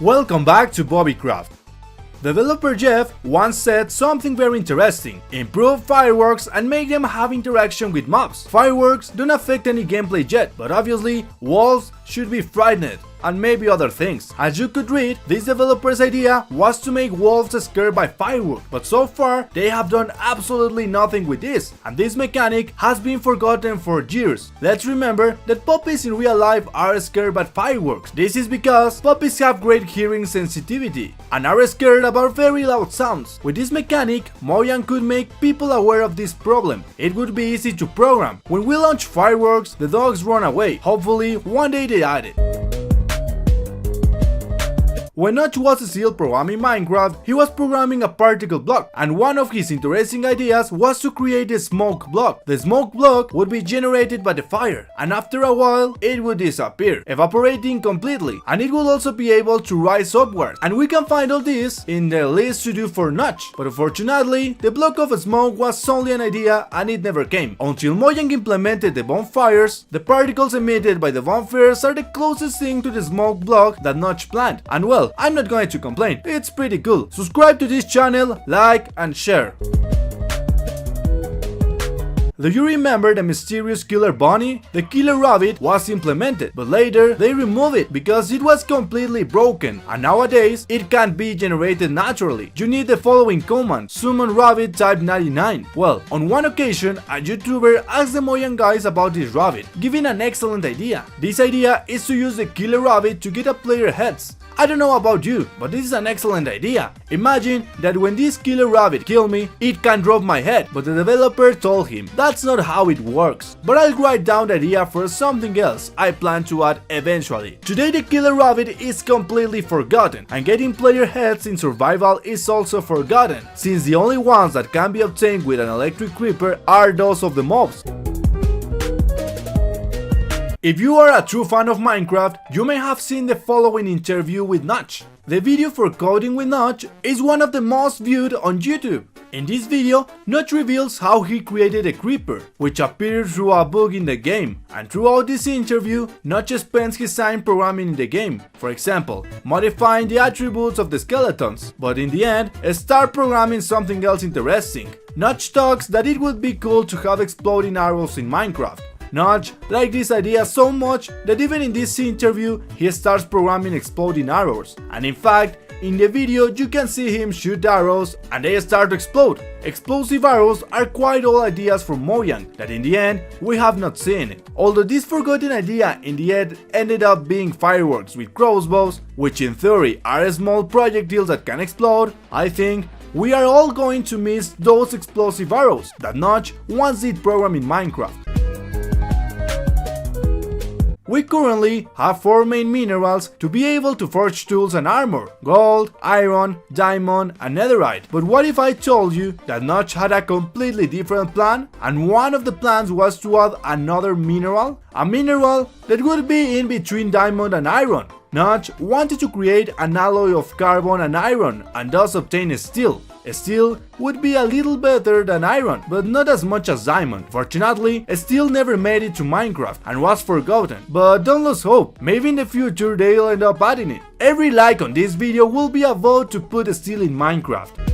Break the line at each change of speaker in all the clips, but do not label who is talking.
Welcome back to Bobicraft. Developer Jeff once said something very interesting: improve fireworks and make them have interaction with mobs. Fireworks don't affect any gameplay yet, but obviously wolves should be frightened, and maybe other things. As you could read, this developer's idea was to make wolves scared by fireworks, but so far they have done absolutely nothing with this, and this mechanic has been forgotten for years. Let's remember that puppies in real life are scared by fireworks. This is because puppies have great hearing sensitivity and are scared about very loud sounds. With this mechanic, Mojang could make people aware of this problem. It would be easy to program. When we launch fireworks, the dogs run away. Hopefully, one day they add it. When Notch was still programming Minecraft, he was programming a particle block, and one of his interesting ideas was to create a smoke block. The smoke block would be generated by the fire, and after a while, it would disappear, evaporating completely, and it will also be able to rise upward. And we can find all this in the list to do for Notch, but unfortunately, the block of smoke was only an idea and it never came. Until Mojang implemented the bonfires, the particles emitted by the bonfires are the closest thing to the smoke block that Notch planned, and well, I'm not going to complain, it's pretty cool. Subscribe to this channel, like and share. Do you remember the mysterious killer bunny? The killer rabbit was implemented, but later they removed it because it was completely broken, and nowadays it can't be generated naturally. You need the following command: summon rabbit type 99. Well, on one occasion, a YouTuber asked the Mojang guys about this rabbit, giving an excellent idea. This idea is to use the killer rabbit to get a player heads. I don't know about you, but this is an excellent idea. Imagine that when this killer rabbit kills me, it can drop my head, but the developer told him that's not how it works. But I'll write down the idea for something else I plan to add eventually. Today the killer rabbit is completely forgotten, and getting player heads in survival is also forgotten, since the only ones that can be obtained with an electric creeper are those of the mobs. If you are a true fan of Minecraft, you may have seen the following interview with Notch. The video for Coding with Notch is one of the most viewed on YouTube. In this video, Notch reveals how he created a creeper, which appeared through a bug in the game, and throughout this interview, Notch spends his time programming in the game, for example, modifying the attributes of the skeletons, but in the end, start programming something else interesting. Notch talks that it would be cool to have exploding arrows in Minecraft. Notch liked this idea so much that even in this interview he starts programming exploding arrows, and in fact, in the video you can see him shoot arrows and they start to explode. Explosive arrows are quite old ideas from Mojang that in the end we have not seen. Although this forgotten idea in the end ended up being fireworks with crossbows, which in theory are small projectiles that can explode, I think we are all going to miss those explosive arrows that Notch once did program in Minecraft. We currently have 4 main minerals to be able to forge tools and armor: gold, iron, diamond and netherite. But what if I told you that Notch had a completely different plan, and one of the plans was to add another mineral? A mineral that would be in between diamond and iron. Notch wanted to create an alloy of carbon and iron and thus obtain steel. Steel would be a little better than iron, but not as much as diamond. Fortunately, steel never made it to Minecraft and was forgotten. But don't lose hope, maybe in the future they'll end up adding it. Every like on this video will be a vote to put steel in Minecraft.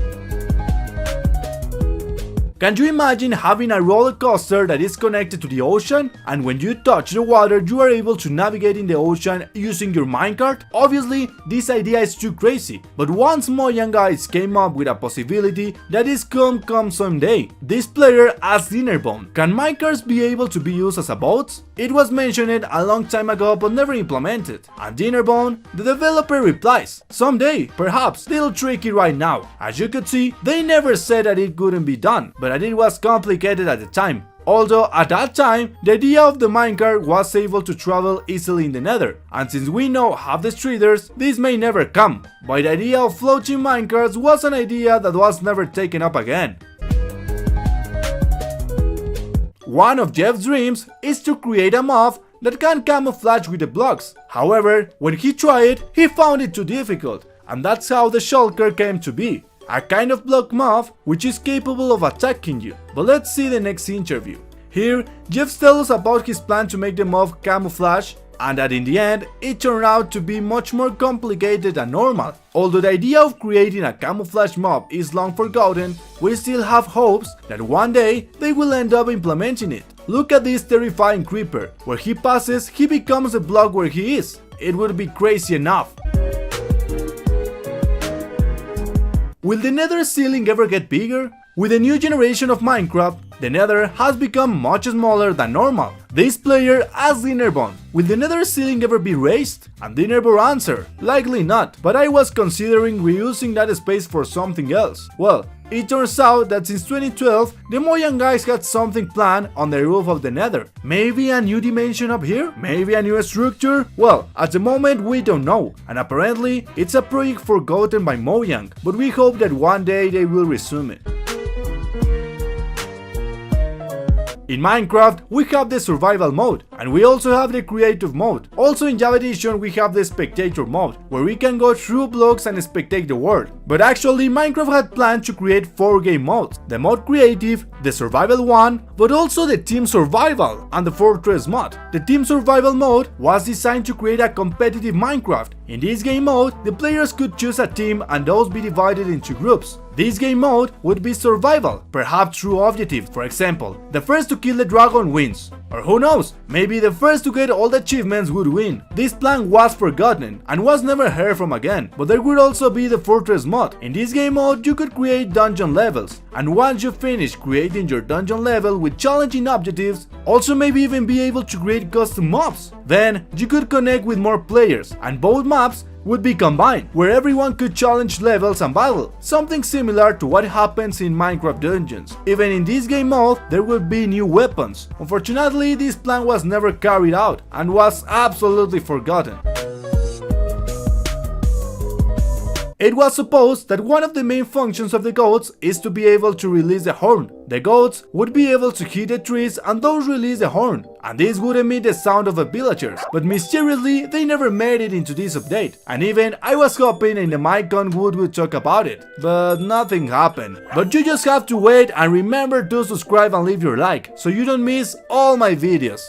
Can you imagine having a roller coaster that is connected to the ocean, and when you touch the water you are able to navigate in the ocean using your minecart? Obviously, this idea is too crazy, but once Mojang guys came up with a possibility that is come someday. This player asked Dinnerbone, can minecarts be able to be used as a boat? It was mentioned a long time ago but never implemented, and Dinnerbone, the developer, replies, someday, perhaps, little tricky right now. As you could see, they never said that it couldn't be done, but that it was complicated at the time. Although at that time, the idea of the minecart was able to travel easily in the nether, and since we know half the streeters, this may never come. But the idea of floating minecarts was an idea that was never taken up again. One of Jeff's dreams is to create a mob that can camouflage with the blocks. However, when he tried it, he found it too difficult, and that's how the shulker came to be. A kind of block mob which is capable of attacking you. But let's see the next interview. Here, Jeff tells us about his plan to make the mob camouflage and that in the end it turned out to be much more complicated than normal. Although the idea of creating a camouflage mob is long forgotten, we still have hopes that one day they will end up implementing it. Look at this terrifying creeper. Where he passes, he becomes a block where he is. It would be crazy enough. Will the nether ceiling ever get bigger? With the new generation of Minecraft, the nether has become much smaller than normal. This player asked Dinnerbone, will the nether ceiling ever be raised? And Dinnerbone answered, likely not, but I was considering reusing that space for something else. Well, it turns out that since 2012, the Mojang guys had something planned on the roof of the nether. Maybe a new dimension up here? Maybe a new structure? Well, at the moment we don't know, and apparently it's a project forgotten by Mojang, but we hope that one day they will resume it. In Minecraft, we have the survival mode, and we also have the creative mode. Also in Java Edition we have the spectator mode, where we can go through blocks and spectate the world. But actually Minecraft had planned to create 4 game modes: the mode creative, the survival one, but also the team survival and the fortress mod. The team survival mode was designed to create a competitive Minecraft. In this game mode, the players could choose a team and those be divided into groups. This game mode would be survival, perhaps through objectives, for example, the first to kill the dragon wins. Or who knows, maybe the first to get all the achievements would win. This plan was forgotten and was never heard from again, but there would also be the fortress mod. In this game mode you could create dungeon levels, and once you finish creating your dungeon level with challenging objectives, also maybe even be able to create custom mobs. Then you could connect with more players, and both maps would be combined, where everyone could challenge levels and battle, something similar to what happens in Minecraft dungeons. Even in this game mode, there would be new weapons. Unfortunately, this plan was never carried out and was absolutely forgotten. It was supposed that one of the main functions of the goats is to be able to release the horn. The goats would be able to hit the trees and those release the horn, and this would emit the sound of the villagers, but mysteriously they never made it into this update, and even I was hoping in the Mycon would talk about it, but nothing happened. But you just have to wait, and remember to subscribe and leave your like, so you don't miss all my videos.